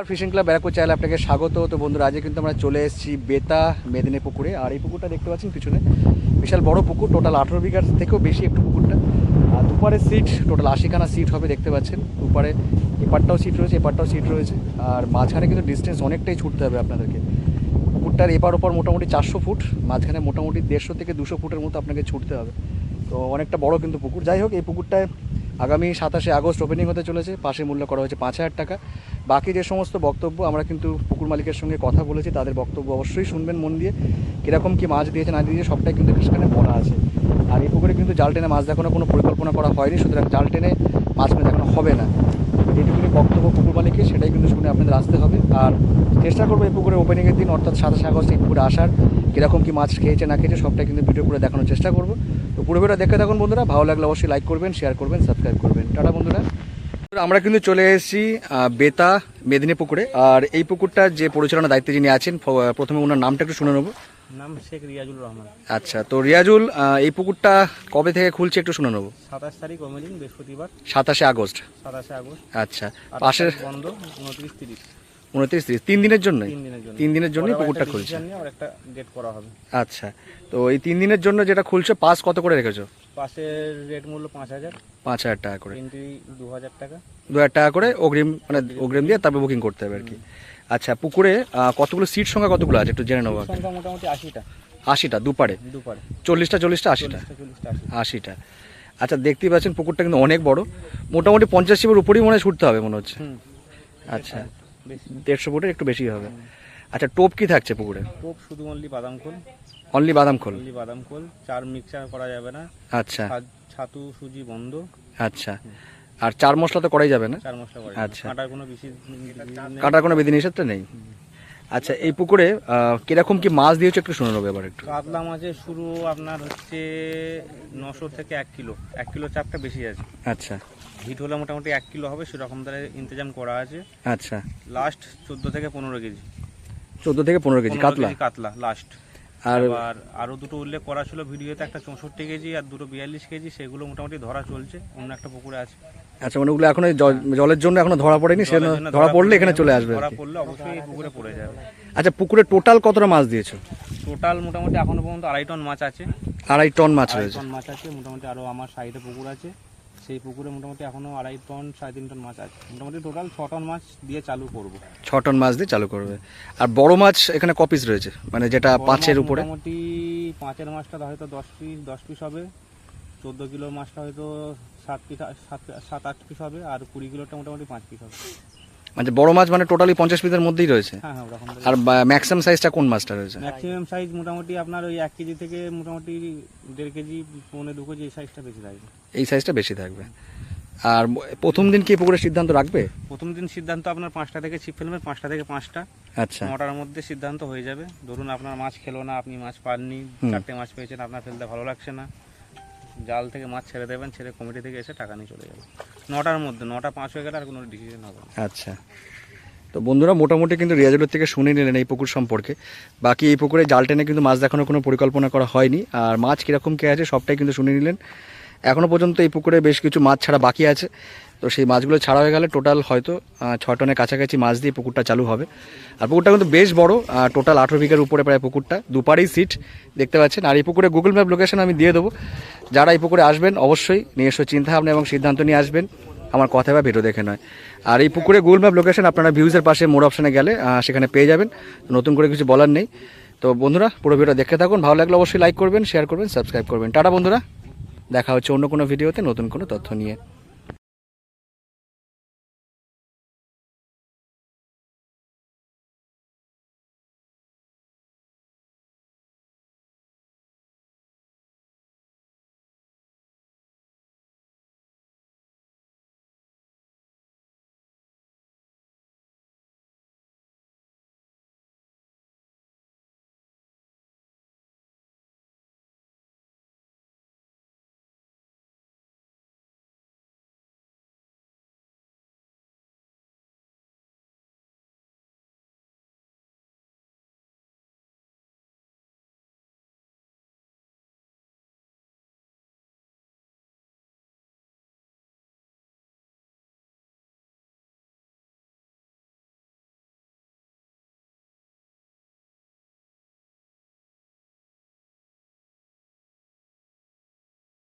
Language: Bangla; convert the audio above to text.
ফিশিং ক্লাব ব্যারাকপুর চ্যানেলে আপনাকে স্বাগত। তো বন্ধুরা, আজকে কিন্তু আমরা চলে এসেছি বেতা মেদিনী পুকুরে। আর এই পুকুরটা দেখতে পাচ্ছেন পিছনে, বিশাল বড় পুকুর, টোটাল 18 বিঘার থেকেও বেশি একটু পুকুরটা। আর দুপারে সিট, টোটাল 80খানা সিট হবে দেখতে পাচ্ছেন। দুপারে এপারটাও সিট রয়েছে, এপারটাও সিট রয়েছে। আর মাঝখানে কিন্তু ডিস্টেন্স অনেকটাই ছুটতে হবে আপনাদেরকে। পুকুরটার এপার ওপর মোটামুটি 400 ফুট, মাঝখানে মোটামুটি 150 থেকে 200 ফুটের মতো আপনাকে ছুটতে হবে। তো অনেকটা বড় কিন্তু পুকুর। যাই হোক, এই পুকুরটায় আগামী 27শে আগস্ট ওপেনিং হতে চলেছে। পাশে মূল্য করা হয়েছে 5000 টাকা। বাকি যে সমস্ত বক্তব্য, আমরা কিন্তু পুকুর মালিকের সঙ্গে কথা বলেছি, তাদের বক্তব্য অবশ্যই শুনবেন মন দিয়ে। কীরকম কী মাছ দিয়েছে না দিয়েছে সবটাই কিন্তু সেখানে বলা আছে। আর এই পুকুরে কিন্তু জাল টেনে মাছ দেখানোর কোনো পরিকল্পনা করা হয়নি, সুতরাং জাল টেনে মাছ দেখানো হবে না। এইটুকুনি বক্তব্য পুকুর মালিকের, সেটাই কিন্তু শুনে আপনাদের আসতে হবে। আর চেষ্টা করবো এই পুকুরে ওপেনিংয়ের দিন অর্থাৎ 27শে আগস্ট এই পুকুরে আসার, কীরকম কী মাছ খেয়েছে না খেয়েছে সবটাই কিন্তু ভিডিও করে দেখানোর চেষ্টা করবো। তো পুরো ভিডিও দেখে থাকুন বন্ধুরা। ভালো লাগলে অবশ্যই লাইক করবেন, শেয়ার করবেন, সাবস্ক্রাইব করবেন। টাটা বন্ধুরা। আমরা কিন্তু চলে এসেছি বেতা মেদিনী পুকুরে। আর এই পুকুরটা যে পরিচালনার দায়িত্বে যিনি আছেন, প্রথমে ওনার নামটা একটু শুনে নেবো। নাম শেখ রিয়াজুল রহমান। আচ্ছা, তো রিয়াজুল, এই পুকুরটা কবে থেকে খুলছে একটু শুনে নেবো। 27 তারিখ ওপেনিং, বৃহস্পতিবার 27শে আগস্ট। 27শে আগস্ট। আচ্ছা, পাশের বন্ধ 29-30। 29-30, 3 দিনের জন্য। 3 দিনের জন্য এই পুকুরটা খুলছে। আর একটা ডেট করা হবে। আচ্ছা, তো এই 3 দিনের জন্য যেটা খুলছে, পাস কত করে রেখেছো? পাশের রেট মূল্য 5000। 5000 টাকা করে। এন্ট্রি 2000 টাকা। 2000 টাকা করে অগ্রিম, মানে অগ্রিম দিয়ে তারপরে বুকিং করতে হবে আর কি। আচ্ছা, পুকুরে কতগুলো সিট সংখ্যা কতগুলো আছে একটু জেনে নেবো। সংখ্যা মোটামুটি 80টা। 80টা দুপারে? 40টা 80টা? 80টা। আচ্ছা, দেখতেই পাচ্ছেন পুকুরটা কিন্তু অনেক বড়, মোটামুটি 50 ফিটের উপরেই মনে হয় ছুটতে হবে মনে হচ্ছে। আচ্ছা, 150 ফুটের একটু বেশি হবে। আচ্ছা, টোপ কি থাকছে পুকুরে? টোপ শুধু অনলি বাদাম খোল। অনলি বাদাম খোল? অনলি বাদাম খোল, চার মিক্সচার করা যাবে না। আচ্ছা, ছাতু সুজি বন্ধ। আচ্ছা, আর চার মশলা তো করাই যাবে না? চার মশলা করা। আচ্ছা, কাটার কোনো বেশি কাটার কোনো বিধিনিষেধ নেই। আচ্ছা, এই পুকুরে কিরকম কি মাছ দিয়েছো একটু শুনে নেবো এবার একটু। কাতলা মাছের শুরু আপনার হচ্ছে 900 থেকে 1 কিলো। 1 কিলো চাপটা বেশি আছে। আচ্ছা, হিট হলে মোটামুটি 1 কিলো হবে, সেরকম তার ইন্তজাম করা আছে। আচ্ছা, লাস্ট 14 থেকে 15 কেজি। 14 থেকে 15 কেজি কাতলা? কাতলা লাস্ট। আর আরো দুটো উল্লেখ করা ছিল ভিডিওতে, একটা 64 কেজি আর দুটো 42 কেজি, সেগুলো মোটামুটি ধরা চলছে অন্য একটা পুকুরে আছে। আচ্ছা, মানে ওগুলো এখন জলের জন্য এখনো ধরা পড়েনি, সে ধরা পড়লে এখানে চলে আসবে। ধরা পড়লে অবশ্যই পুকুরে পড়ে যাবে। আচ্ছা, পুকুরে টোটাল কতটা মাছ দিয়েছো? টোটাল মোটামুটি এখনো পর্যন্ত 2.5 টন মাছ আছে। 2.5 টন মাছ রয়েছে? 2.5 টন মাছ আছে মোটামুটি। আরো আমার সাইডে পুকুর আছে, সেই পুকুরে মোটামুটি এখনো 2.5 টন 3.5 টন মাছ আছে। মোটামুটি টোটাল 6 টন মাছ দিয়ে চালু করব। 6 টন মাছ দিয়ে চালু করবে। আর বড় মাছ এখানে ক পিস রয়েছে, মানে যেটা 5-এর উপরে? মোটামুটি 5-এর মাছটা হয়তো 10 পিস হবে। 14 কিলোর মাছটা হয়তো 7-8 পিস হবে। আর 20 কিলোটা মোটামুটি 5 পিস হবে। মানে বড় মাছ মানে টোটালি 50 পিসের মধ্যেই রয়েছে? হ্যাঁ, ওরকম। আর ম্যাক্সিমাম সাইজটা কোন মাছটা রয়েছে? ম্যাক্সিমাম সাইজ মোটামুটি আপনার ওই 1 কেজি থেকে মোটামুটি 1.5 কেজি, 1.5-2 কেজি, এই সাইজটা বেশি থাকবে। এই সাইজটা বেশি থাকবে। আর প্রথম দিন কি পুকুরের সিদ্ধান্ত রাখবে? প্রথম দিন সিদ্ধান্ত আপনার 5টা থেকে ছিপ ফেলবেন, 5টা থেকে 5টা। আচ্ছা, 9টার মধ্যে সিদ্ধান্ত হয়ে যাবে। ধরুন আপনার মাছ খেলো না, আপনি মাছ পাননি, 4টে মাছ পেয়েছেন, আপনার ফেলতে ভালো লাগছে না, জাল থেকে মাছ ছেড়ে দেবেন, ছেড়ে কমিটি থেকে এসে টাকা নিয়ে চলে যাবে 9টার মধ্যে। 9টা 5 হয়ে গেলে আর কোনো ডিসিশন হবে না। আচ্ছা, তো বন্ধুরা মোটামুটি কিন্তু রিয়াজুলের থেকে শুনে নিলেন এই পুকুর সম্পর্কে। বাকি এই পুকুরে জাল টেনে কিন্তু মাছ দেখানোর কোনো পরিকল্পনা করা হয়নি। আর মাছ কীরকম কে আছে সবটাই কিন্তু শুনে নিলেন। এখনও পর্যন্ত এই পুকুরে বেশ কিছু মাছ ছাড়া বাকি আছে। তো সেই মাছগুলো ছাড়া হয়ে গেলে টোটাল হয়তো 6 টনের কাছাকাছি মাছ দিয়ে পুকুরটা চালু হবে। আর পুকুরটা কিন্তু বেশ বড়, টোটাল 18 বিঘার উপরে প্রায় পুকুরটা, দুপারেই সিট দেখতে পাচ্ছেন। আর এই পুকুরে গুগল ম্যাপ লোকেশন আমি দিয়ে দেবো। যারা এই পুকুরে আসবেন অবশ্যই নিজস্ব চিন্তাভাবনা এবং সিদ্ধান্ত নিয়ে আসবেন, আমার কথা বা ভিডিও দেখে নয়। আর এই পুকুরে গুগল ম্যাপ লোকেশন আপনারা ভিউজের পাশে মোর অপশানে গেলে সেখানে পেয়ে যাবেন। নতুন করে কিছু বলার নেই। তো বন্ধুরা, পুরো ভিডিও দেখে থাকুন। ভালো লাগলে অবশ্যই লাইক করবেন, শেয়ার করবেন, সাবস্ক্রাইব করবেন। টাটা বন্ধুরা, দেখা হচ্ছে অন্য কোনো ভিডিওতে নতুন কোনো তথ্য নিয়ে।